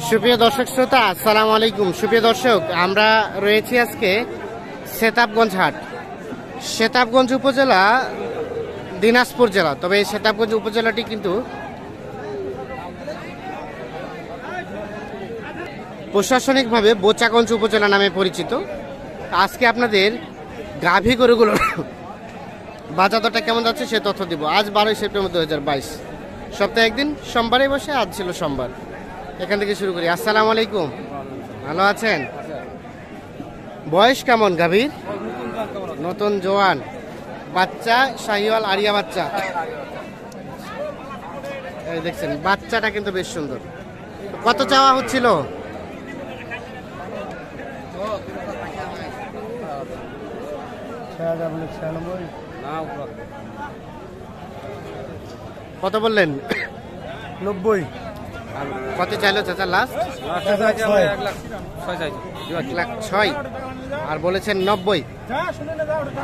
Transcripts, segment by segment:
সুপ্রিয় দর্শক শ্রোতা, আসসালামু আলাইকুম। সুপ্রিয় দর্শক, আমরা রয়েছি আজকে সেতাবগঞ্জ হাট, সেতাবগঞ্জ উপজেলা, দিনাজপুর জেলা। তবে এই সেতাবগঞ্জ উপজেলাটি কিন্তু প্রশাসনিকভাবে বোচাগঞ্জ উপজেলা নামে পরিচিত। আজকে আপনাদের গাভী গরুগুলো বাজার দরটা কেমন যাচ্ছে সে তথ্য দিব। আজ 12 সেপ্টেম্বর 2022, সপ্তাহে একদিন সোমবারে বসে, আজ ছিল সোমবার। এখান থেকে শুরু করি। আসসালামু আলাইকুম, ভালো আছেন? বয়স কেমন গাভীর? নতুন জোয়ান বাচ্চা, শাহিওয়াল আরিয়া বাচ্চা। এই দেখছেন বাচ্চাটা কিন্তু বেশ সুন্দর। কত চাওয়া হচ্ছিল? কত বললেন? 90। কত চাইলো চাচা লাস্ট? 1,06,000। আর বলেছেন 90।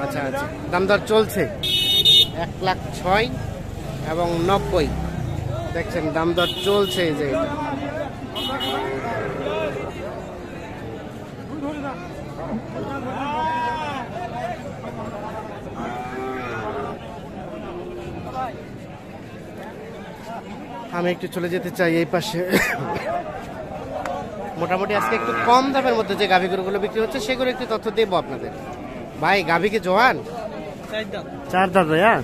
আচ্ছা আচ্ছা, দাম দর চলছে 1,06,000 এবং 90। দেখছেন দাম দর চলছে। এই যে আমি একটু চলে যেতে চাই এই পাশে। মোটামুটি আজকে একটু কম দামের মধ্যে যে গাভী গরুগুলো বিক্রি হচ্ছে সেগুলো একটু তথ্য দেবো আপনাদের। ভাই গাভী কি জোয়ান? 4 দাঁত ভাইয়া।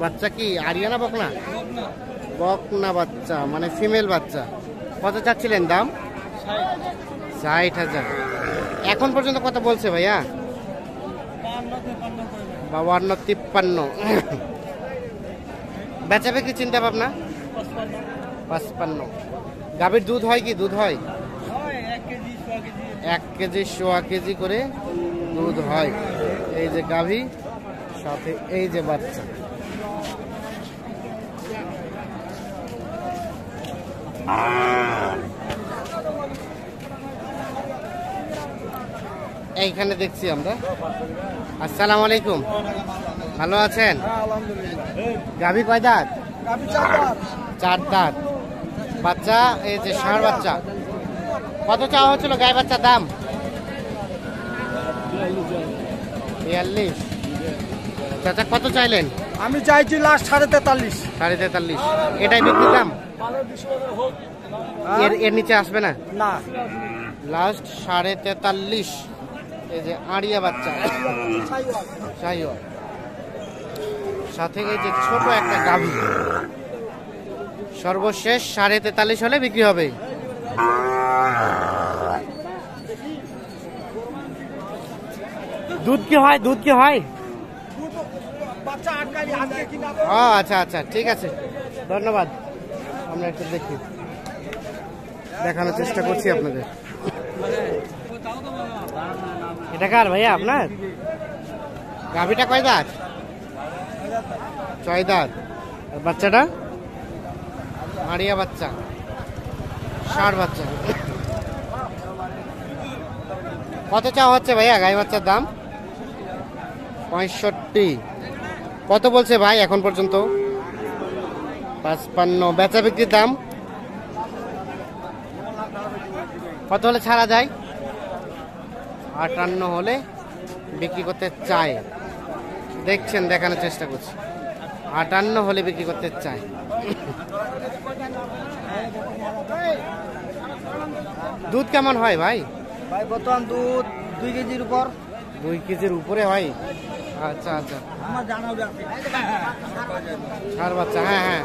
বাচ্চা কি আরিয়ানা বকনা? বকনা বাচ্চা, মানে ফিমেল বাচ্চা। কত চাচ্ছিলেন দাম? 60,000। এখন পর্যন্ত কত বলছে ভাইয়া? 52-53। বেচা বিক্রি চিন্তা ভাবনা? 55। গাভীর দুধ হয় কি? দুধ হয় 1 কেজি 1.25 কেজি করে দুধ হয়। এই যে গাভী, সাথে এই যে বাচ্চা। এইখানে দেখছি আমরা। আসসালামু আলাইকুম, ভালো আছেন? গাভী কয় দাঁত? 4 দাঁত। বাচ্চা এই যে ষাঁড় বাচ্চা। কত চাওয়া হচ্ছিল গাই বাচ্চার দাম? 42। চাচা কত চাইলেন? আমি চাইছি লাস্ট 43.5। 43.5 এটাই বিক্রির দাম? এর নিচে আসবে না? না, লাস্ট 43.5। এই যে আড়িয়া বাচ্চা, শাহিওয়াল, সাথে এই যে ছোট একটা গাভী। সর্বশেষ 43.5 হলে বিক্রি হবে। দুধ কি হয়? দুধ কি হয়? ও আচ্ছা আচ্ছা, ঠিক আছে, ধন্যবাদ। আমরা একটু দেখি, দেখানোর চেষ্টা করছি আপনাদের। এটা কার ভাইয়া আপনার? গাভীটা কয় দাঁত? 6 দাঁত। আর বাচ্চাটা আড়িয়া বাচ্চা, ষাঁড় বাচ্চা। কত চাওয়া হচ্ছে ভাইয়া গাই বাচ্চার দাম? 65। কত বলছে ভাই এখন পর্যন্ত? 55। বেচা বিক্রির দাম কত হলে ছাড়া যায়? 58 হলে বিক্রি করতে চায়। দেখছেন, দেখানোর চেষ্টা করছি। 58 হলে বিক্রি করতে চায়। দুধ কেমন হয় ভাই? ভাই বর্তমান দুধ 2 কেজির উপর। 2 কেজির উপরে হয়? আচ্ছা আচ্ছা, ষাঁড় বাচ্চা। হ্যাঁ হ্যাঁ,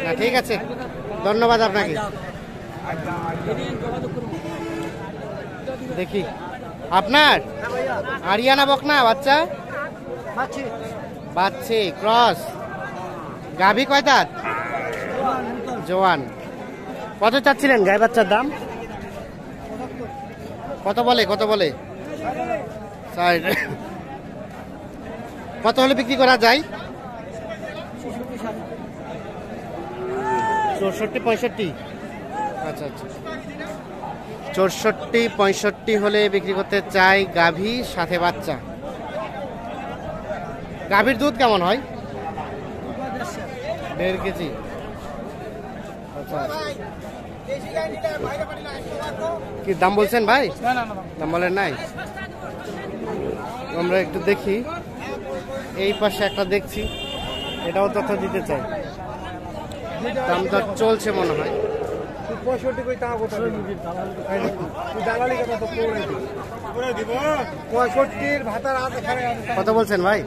না ঠিক আছে, ধন্যবাদ আপনাকে। দেখি আপনার আরিয়ানা বকনা বাচ্চা, বাচ্চি ক্রস। গাভী কয় দাঁত? জোয়ান। কত চাচ্ছিলেন গাই বাচ্চার দাম? কত বলে? কত বলে? 60। কত হলে বিক্রি করা যায়? 64-65। আচ্ছা আচ্ছা, 64-65 হলে বিক্রি করতে চাই গাভী সাথে বাচ্চা। গাভীর দুধ কেমন হয়? 1.5 কেজি। আচ্ছা কি দাম বলছেন ভাই? দাম বলেন নাই। আমরা একটু দেখি, এই পাশে একটা দেখছি, এটাও তথ্য দিতে চাই। দাম দর চলছে মনে হয়। 65 কই টাকা কত দালালি কথা তো করে দিব 65 ভাতার আছে খারে কত বলছেন ভাই?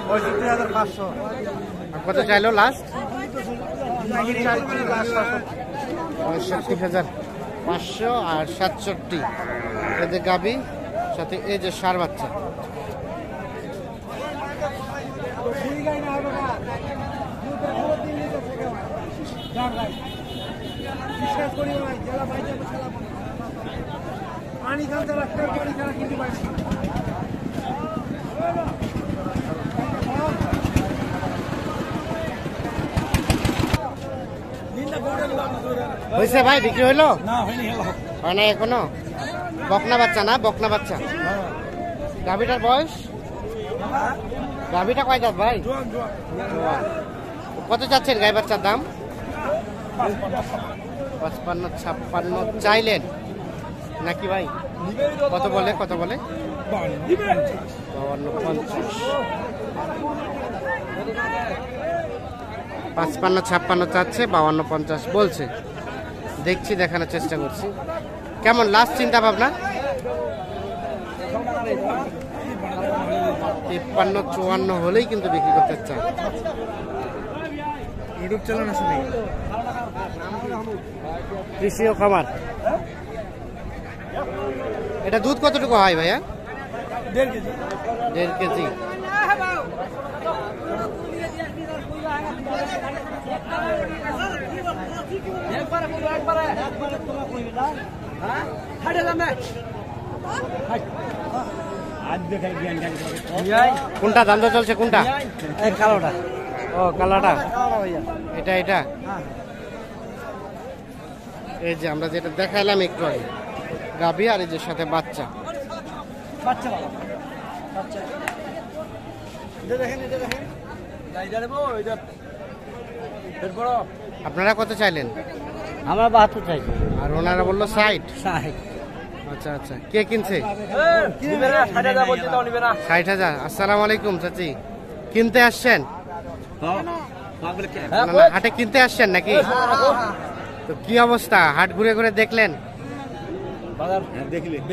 65500 আর কত চাইলো লাস্ট? 65,500 আর 67 এদের গাবি, সাথে এই যে ষাঁড় বাচ্চা। পানি খাতে রাখতে পানি খাওয়া কিন্তু পাই হয়েছে ভাই, বিক্রি হইলো? না হয়নি হয় না এখনো? বকনা বাচ্চা না? বকনা বাচ্চা। গাভিটার বয়স? গাভিটা কয় দাঁত ভাই? কত চাচ্ছেন গাই বাচ্চার দাম? 55-56 চাইলেন নাকি ভাই? কত বলে? 52-50। 55-56 চাচ্ছে, 52-50 বলছে। দেখছি, দেখানোর চেষ্টা করছি। কেমন লাস্ট চিন্তা ভাবনা? 53-54 হলেই কিন্তু বিক্রি করতে চায়। ইউটিউব চ্যানেল আছে নাকি? কৃষি ও খামার। এটা দুধ কতটুকু হয় ভাইয়া? 1.5 কেজি। কোনটা দাম দর চলছে? কোনটা? কালোটা। ও কালাটা, এটা এই যে আমরা যেটা দেখাইলাম একটু আগে, গাভী আর এই যে সাথে বাচ্চা। আপনারা কত চাইলেন? আমরা 72 চাইছি। আর ওনারা বললো 60। 60। আচ্ছা আচ্ছা, কে কিনছে? 60,000। আসসালামু আলাইকুম চাচি, কিনতে আসছেন? না, না, হাটে কিনতে আসছেন নাকি? তো কি অবস্থা, হাট ঘুরে ঘুরে দেখলেন?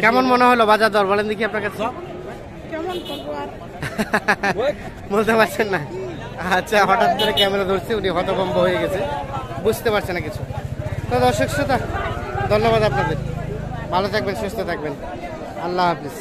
কেমন মনে হলো বাজার দর বলেন দেখি আপনার কাছে? বলতে পারছেন না? আচ্ছা, হঠাৎ করে ক্যামেরা ধরছে, উনি হতভম্ব হয়ে গেছে, বুঝতে পারছে না কিছু। তো দর্শক শ্রোতা, ধন্যবাদ আপনাদের, ভালো থাকবেন, সুস্থ থাকবেন, আল্লাহ হাফিজ।